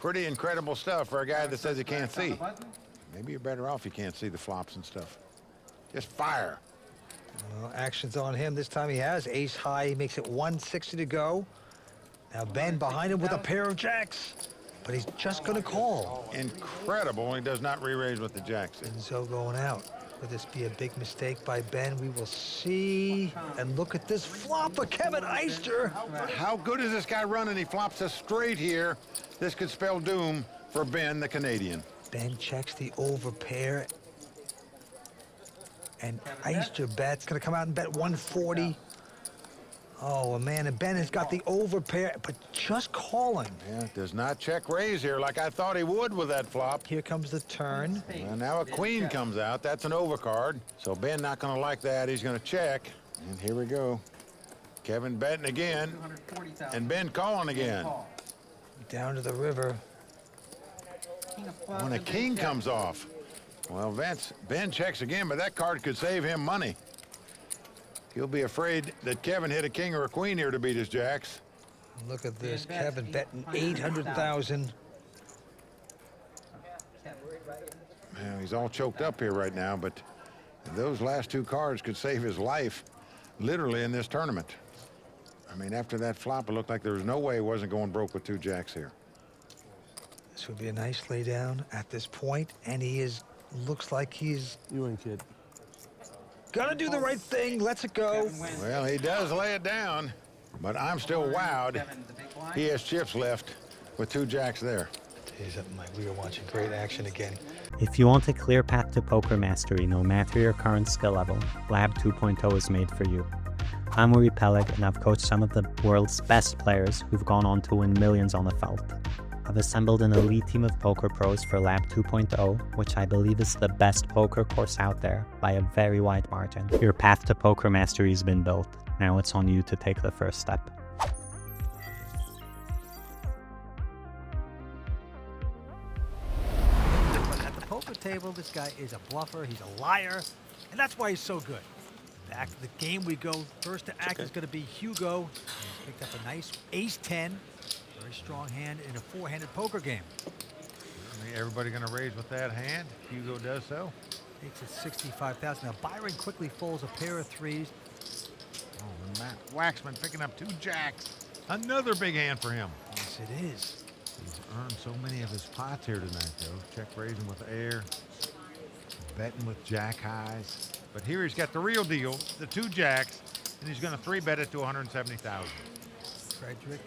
Pretty incredible stuff for a guy that says he can't see. Maybe you're better off you can't see the flops and stuff. Just fire. Well, action's on him. This time he has ace high. He makes it 160 to go. Now Ben behind him with a pair of jacks. But he's just going to call. Incredible. He does not re-raise with the jacks. And so going out. Could this be a big mistake by Ben? We will see. And look at this flop for Kevin Eister. How good is this guy running? He flops us straight here. This could spell doom for Ben, the Canadian. Ben checks the over pair. And Eister bets. Going to come out and bet 140. Oh, man, and Ben has got the over pair, but just calling. Yeah, does not check raise here like I thought he would with that flop. Here comes the turn. Well, now a queen comes out. That's an overcard. So Ben not going to like that. He's going to check. And here we go. Kevin betting again. And Ben calling again. Down to the river. When a king comes off. Well, Ben checks again, but that card could save him money. He'll be afraid that Kevin hit a king or a queen here to beat his jacks. Look at this, Kevin betting 800,000. Well, he's all choked up here right now, but those last two cards could save his life, literally, in this tournament. I mean, after that flop, it looked like there was no way he wasn't going broke with two jacks here. This would be a nice laydown at this point, and looks like he's... You win, kid. Gonna do the right thing. Let's it go. Well, he does lay it down, but I'm still wowed. He has chips left with two jacks there. Tell you something, Mike, we are watching great action again. If you want a clear path to poker mastery, no matter your current skill level, Lab 2.0 is made for you. I'm Uri Peleg, and I've coached some of the world's best players who've gone on to win millions on the felt. I've assembled an elite team of poker pros for Lab 2.0, which I believe is the best poker course out there by a very wide margin. Your path to poker mastery has been built. Now it's on you to take the first step. At the poker table, this guy is a bluffer, he's a liar, and that's why he's so good. Back to the game we go. First to act is going to be Hugo. He's picked up a nice ace-10. Very strong hand in a four-handed poker game. Everybody going to raise with that hand. Hugo does so. Makes it 65,000. Now Byron quickly folds a pair of threes. Oh, and Matt Waxman picking up two jacks. Another big hand for him. Yes, it is. He's earned so many of his pots here tonight, though. Check raising with air. Betting with jack highs. But here he's got the real deal, the two jacks, and he's going to three bet it to 170,000. Frederick.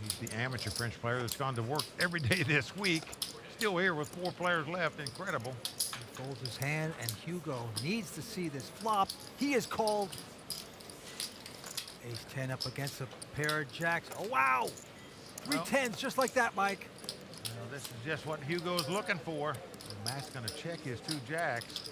He's the amateur French player that's gone to work every day this week. Still here with 4 players left. Incredible. He folds his hand, and Hugo needs to see this flop. He is called. Ace-10 up against a pair of jacks. Oh, wow. Three tens, just like that, Mike. Well, this is just what Hugo's looking for. And Matt's going to check his two jacks.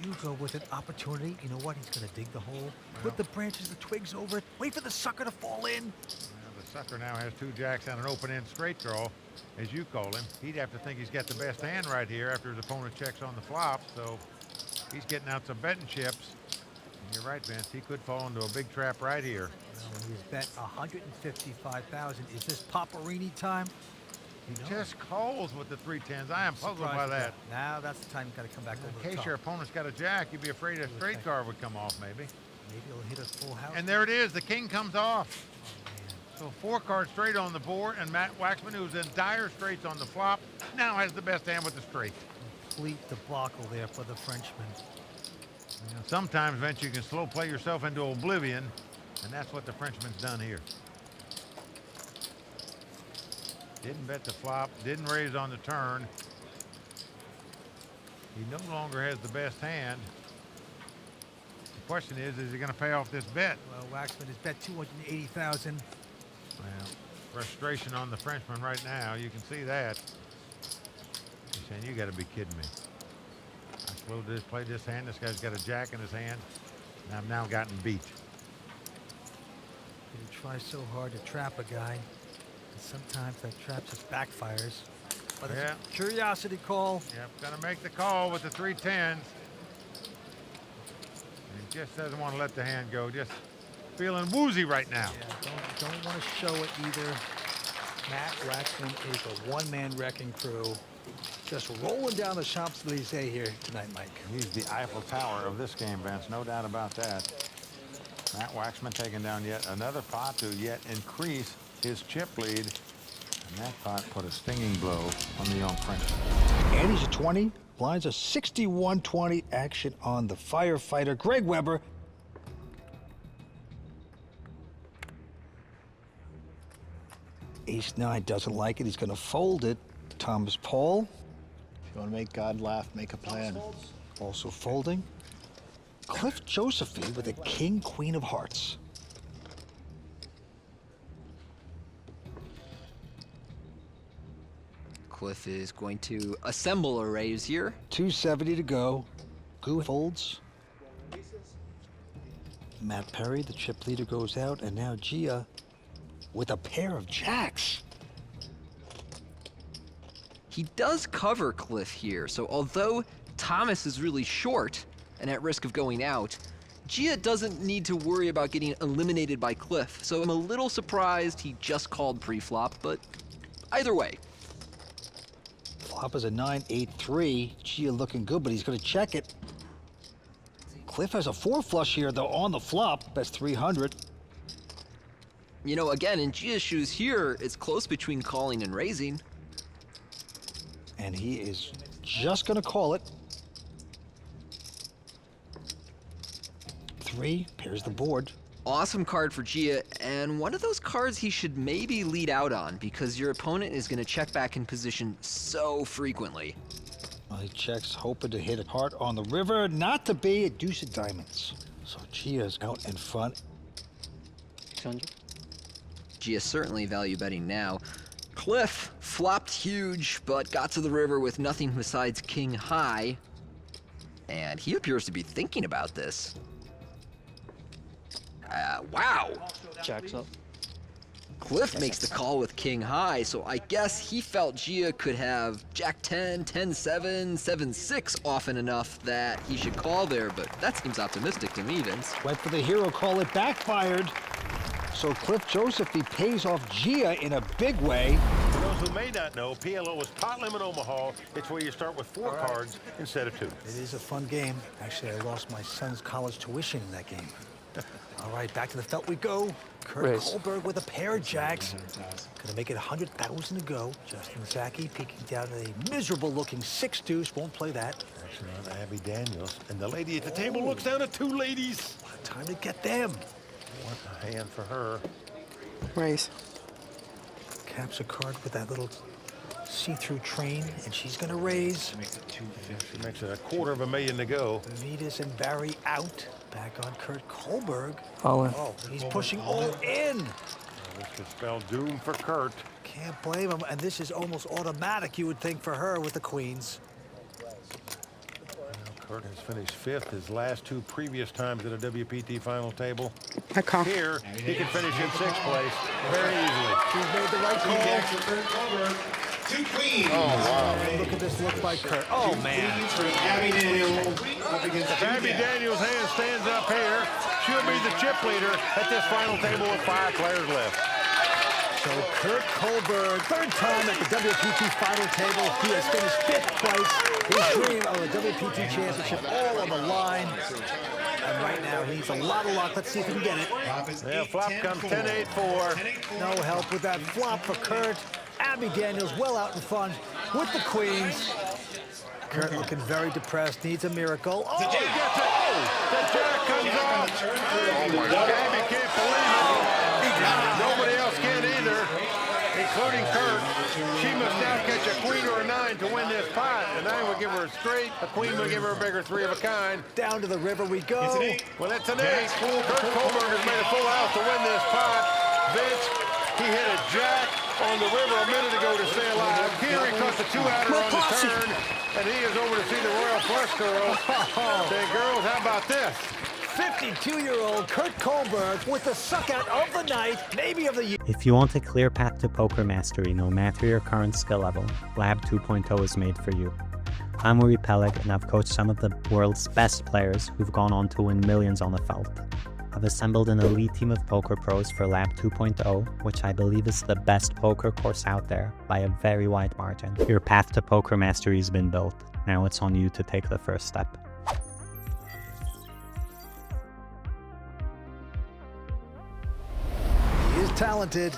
Hugo with an opportunity. You know what? He's going to dig the hole, put the branches, the twigs over it, wait for the sucker to fall in. Well, the sucker now has two jacks and an open-end straight draw, as you call him. He'd have to think he's got the best hand right here after his opponent checks on the flop, so he's getting out some betting chips. And you're right, Vince. He could fall into a big trap right here. Well, he's bet 155,000. Is this Paparini time? He just calls with the 3-10s. I am puzzled by that. Now that's the time you got to come back over the top. In case your opponent's got a jack, you'd be afraid a straight card would come off, maybe. Maybe he'll hit a full house. And there it is. The king comes off. Oh, So 4 cards straight on the board, and Matt Waxman, who's in dire straits on the flop, now has the best hand with the straight. complete debacle there for the Frenchman. You know, sometimes, Vince, you can slow play yourself into oblivion, and that's what the Frenchman's done here. Didn't bet the flop, didn't raise on the turn. He no longer has the best hand. The question is he going to pay off this bet? Well, Waxman has bet 280,000. Well, frustration on the Frenchman right now. You can see that. He's saying, you got to be kidding me. I slowed this, played this hand. This guy's got a jack in his hand, and I've now gotten beat. You try so hard to trap a guy, and sometimes that trap just backfires. But it's a curiosity call. Yep, gonna make the call with the 3-10s. He just doesn't want to let the hand go. Just feeling woozy right now. Yeah, don't want to show it either. Matt Waxman is a one-man wrecking crew. Just rolling down the Champs-Elysees here tonight, Mike. He's the Eiffel Tower of this game, Vince. No doubt about that. Matt Waxman taking down yet another pot to yet increase his chip lead. And that pot put a stinging blow on the young Frenchman. Andy's a 20. Blinds a 61-20. Action on the firefighter, Greg Weber. Ace-9 doesn't like it. He's going to fold it. Thomas Paul. If you want to make God laugh, make a plan. Also folding. Cliff Josephine with a king-queen of hearts. Cliff is going to assemble a raise here. 270 to go. Goo folds. Matt Perry, the chip leader, goes out, and now Gia with a pair of jacks. He does cover Cliff here, so although Thomas is really short and at risk of going out, Gia doesn't need to worry about getting eliminated by Cliff, so I'm a little surprised he just called pre-flop, but either way. Flop is a 9-8-3. Gia looking good, but he's going to check it. Cliff has a 4 flush here, though, on the flop. That's 300. You know, again, in Gia's shoes here, it's close between calling and raising. And he is just going to call it. 3 pairs the board. Awesome card for Gia, and one of those cards he should maybe lead out on because your opponent is going to check back in position so frequently. Well, he checks, hoping to hit it hard on the river. Not to be a deuce of diamonds. So Gia's out in front. Gia certainly value betting now. Cliff flopped huge, but got to the river with nothing besides king high. And he appears to be thinking about this. Wow. Jacks up. Cliff makes the call with king high, so I guess he felt Gia could have jack 10, 10-7, 7-6 often enough that he should call there, but that seems optimistic to me, Vince. Went for the hero call, it backfired. So Cliff Joseph, he pays off Gia in a big way. For those who may not know, PLO is pot limit Omaha. It's where you start with 4 cards instead of 2. It is a fun game. Actually, I lost my son's college tuition in that game. All right, back to the felt we go. Kurt Kohlberg with a pair of jacks. Gonna make it 100,000 to go. Justin Zaki peeking down a miserable-looking 6-deuce. Won't play that. Action on Abby Daniels. And the lady at the table looks down at 2 ladies. Time to get them. What a hand for her. Raise. Caps a card with that little see-through train, and she's gonna raise. She makes it $250,000 to go. Vedas and Barry out. Back on Kurt Kohlberg. All in. Oh, he's pushing all in. This could spell doom for Kurt. Can't blame him, and this is almost automatic, you would think, for her with the queens. Kurt has finished 5th his last 2 previous times at a WPT Final Table. I call. Here, he can finish in 6th place very easily. She's made the right call. 2 queens. Oh, wow. Look at this look by Kurt. Oh, man. Abby Daniels. If Abby Daniels' hand stands up here, she'll be the chip leader at this final table with 5 players left. So Kurt Kohlberg, 3rd time at the WPT Final Table. He has finished 5th place. His dream of a WPT championship all on the line. And right now, he needs a lot of luck. Let's see if he can get it. Yeah, flop comes 10-8-4. No help with that flop for Kurt. Abby Daniels well out in front with the queens. Kurt looking very depressed, needs a miracle. Oh, he gets it! The jack comes off! Oh my God, Abby can't believe it! Nobody else can either, including Kurt. She must now catch a queen or a 9 to win this pot. A 9 would give her a straight, a queen would give her a bigger 3 of a kind. down to the river we go. Well, it's an 8. Kurt Kohlberg has made a full house to win this pot. Vince, he hit a jack on the river a minute ago to stay alive. Here he caught the 2-outer on the turn, and he is over to see the Royal Flush girls. Say, girls, how about this? 52-year-old Kurt Kohlberg with the suck-out of the night, maybe of the year. If you want a clear path to poker mastery, no matter your current skill level, Lab 2.0 is made for you. I'm Uri Peleg, and I've coached some of the world's best players who've gone on to win millions on the felt. I've assembled an elite team of poker pros for Lab 2.0, which I believe is the best poker course out there by a very wide margin. Your path to poker mastery has been built. Now it's on you to take the first step. He is talented.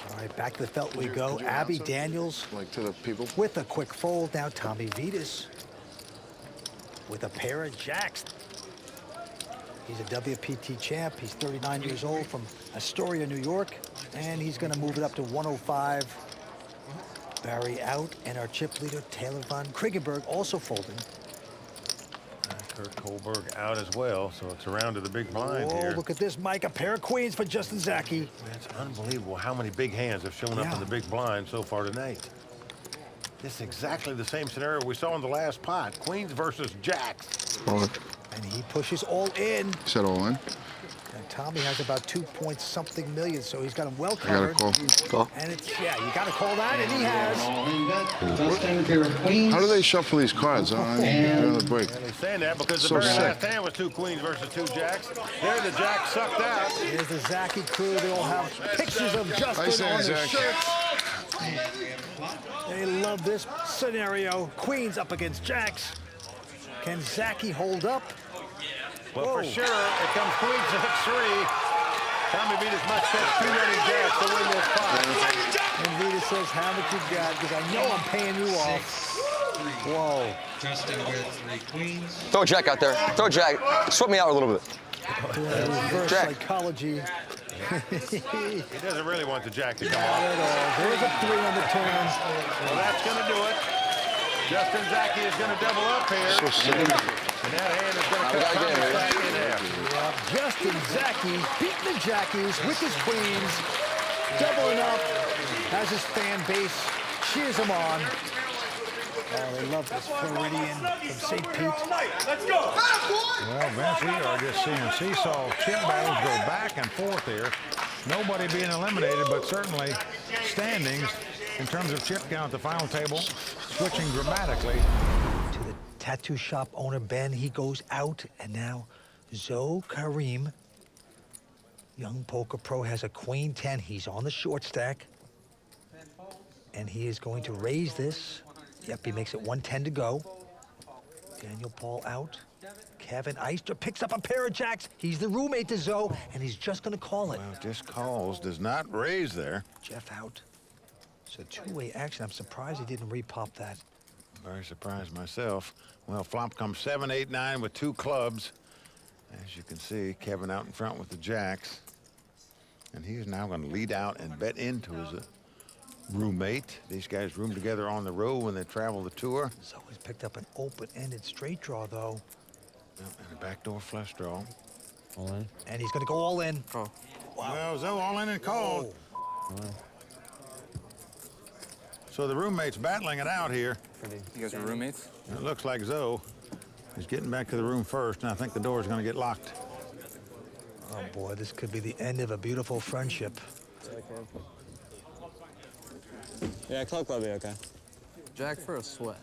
All right, back to the felt we go. Abby Daniels Like to the people. with a quick fold. Now Tommy Vitas with a pair of jacks. He's a WPT champ. He's 39 years old from Astoria, New York. And he's going to move it up to 105. Barry out. And our chip leader, Taylor von Kriegenberg, also folding. Kurt Kohlberg out as well, so it's around to the big blind Whoa, here. look at this, Mike. A pair of queens for Justin Zaki. It's unbelievable how many big hands have shown up in the big blind so far tonight. This is exactly the same scenario we saw in the last pot. Queens versus jacks. And he pushes all in. Set all in. And Tommy has about 2-point-something million, so he's got him well I gotta covered. call. And it's, yeah, you got to call that, and he has. How do they shuffle these cards? I mean, another break. They're saying that because the So very sick. last hand was 2 queens versus 2 jacks. There, the jack sucked out. Here's the Zaki crew. They all have pictures of Justin Nice on hand, their Zach. shirts. They love this scenario. Queens up against jacks. Can Zaki hold up? Well, Whoa. for sure, it comes queen 6-3. Tommy Vitas must catch 2 running jacks to win this pot. And Vita says, how much you got? Because I know I'm paying you off. Whoa. Justin with 3 queens. Throw a jack out there. Throw a jack. Sweat me out a little bit. Reverse Jack. psychology. He doesn't really want the jack to come Not off. at all. There's a 3 on the turn. Well, that's going to do it. Justin Zaki is going to double up here. So sick. And that hand is going to cut got Tommy it. Zaki in half. Justin Zaki beating the jackies with his queens, doubling up as his fan base cheers him on. Oh, they love this Floridian from St. Pete. Well, Vince, we are just seeing seesaw chip battles go back and forth here. Nobody being eliminated, but certainly standings in terms of chip count at the final table switching dramatically. To the tattoo shop owner, Ben, he goes out, and now Zoe Karim, young poker pro, has a queen 10. He's on the short stack, and he is going to raise this. Yep, he makes it 110 to go. Daniel Paul out. Kevin Eister picks up a pair of jacks. He's the roommate to Zoe, and he's just going to call it. Well, just calls, does not raise there. Jeff out. It's a two-way action. I'm surprised he didn't repop that. Very surprised myself. Well, flop comes 7, 8, 9 with 2 clubs. As you can see, Kevin out in front with the jacks. And he is now going to lead out and bet into his roommate. These guys room together on the road when they travel the tour. Zoe's picked up an open-ended straight draw, though. And a backdoor flush draw. All in. And he's going to go all in. Oh. Well, Zoe all in and called. So the roommates battling it out here. You guys are roommates? And it looks like Zoe is getting back to the room first, and I think the door is going to get locked. Oh, boy, this could be the end of a beautiful friendship. Yeah, club be okay. Jack for a sweat.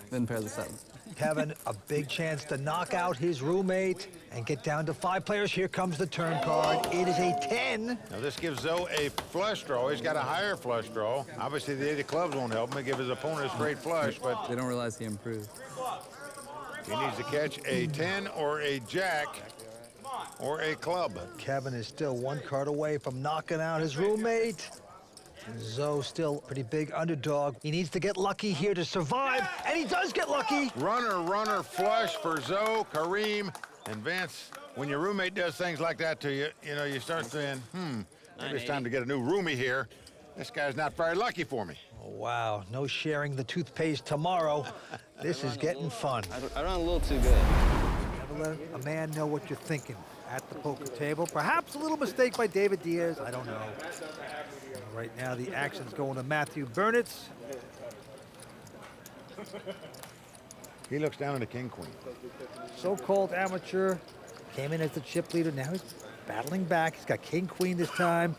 Then pair the 7. Kevin, a big chance to knock out his roommate and get down to 5 players. Here comes the turn card. It is a 10. Now this gives Zoe a flush draw. He's got a higher flush draw. Obviously the 8 of clubs won't help him. He give his opponent a straight flush, but They don't realize he improved. he needs to catch a 10 or a jack or a club. Kevin is still 1 card away from knocking out his roommate. Zoe still pretty big underdog. He needs to get lucky here to survive, and he does get lucky. Runner flush for Zoe, Kareem, and Vince. When your roommate does things like that to you, you know, you start saying, maybe it's time to get a new roomie here. This guy's not very lucky for me. Oh, wow, no sharing the toothpaste tomorrow. This is getting fun. I run a little too good. Never let a man know what you're thinking at the poker table. Perhaps a little mistake by David Diaz. I don't know. Right now, the action's going to Matthew Burnitz. He looks down at a king-queen. So-called amateur. Came in as the chip leader. Now he's battling back. He's got king-queen this time.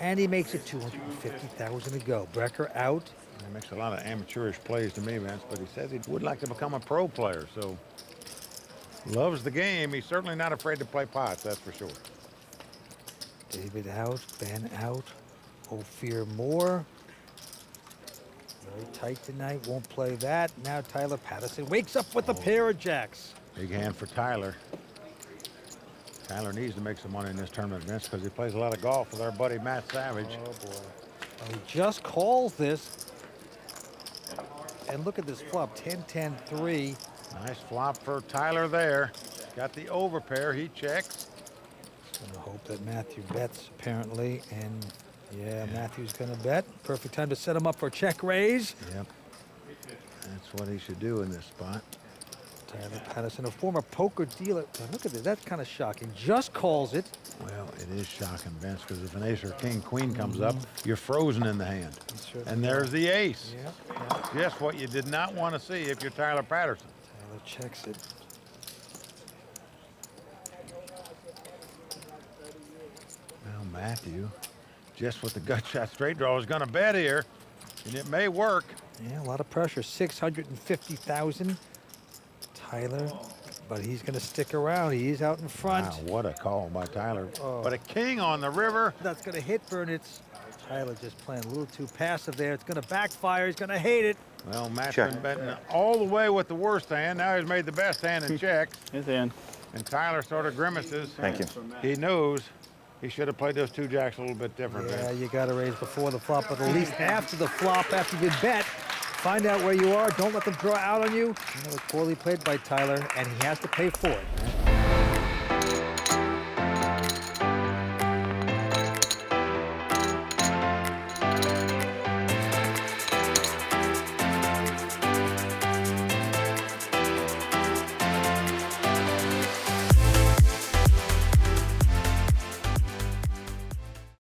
And he makes it 250,000 to go. Brecker out. He makes a lot of amateurish plays to me, Vince, but he says he would like to become a pro player, so Loves the game. He's certainly not afraid to play pots, that's for sure. David out, Ben out. Ophir Moore. Very tight tonight, won't play that. Now Tyler Patterson wakes up with a pair of jacks. Big hand for Tyler. Tyler needs to make some money in this tournament, Vince, because he plays a lot of golf with our buddy Matt Savage. Oh, boy. He just calls this. And look at this flop, 10-10-3. Nice flop for Tyler there. Got the overpair, he checks. Gonna hope that Matthew bets, apparently. And yeah, Matthew's gonna bet. Perfect time to set him up for a check raise. Yep. That's what he should do in this spot. Tyler Patterson, a former poker dealer. Now look at this, that's kind of shocking. Just calls it. Well, it is shocking, Vince, because if an ace or king queen comes up, you're frozen in the hand. And there's the ace. Yep. Just what you did not want to see if you're Tyler Patterson. Tyler checks it. Well, Matthew, just with the gut shot straight draw, is going to bet here, and it may work. Yeah, a lot of pressure. 650,000. Tyler, but he's going to stick around. He is out in front. Wow, what a call by Tyler. Oh. But a king on the river. That's going to hit Burnitz. Tyler just playing a little too passive there. It's going to backfire. He's going to hate it. Well, Matt's been betting all the way with the worst hand. Now he's made the best hand and checks. His hand. And Tyler sort of grimaces. Thank you. He knows he should have played those two jacks a little bit different. Yeah, Vince. you got to raise before the flop, but at least after the flop, after you bet, find out where you are. Don't let them draw out on you. You know, it's poorly played by Tyler, and he has to pay for it.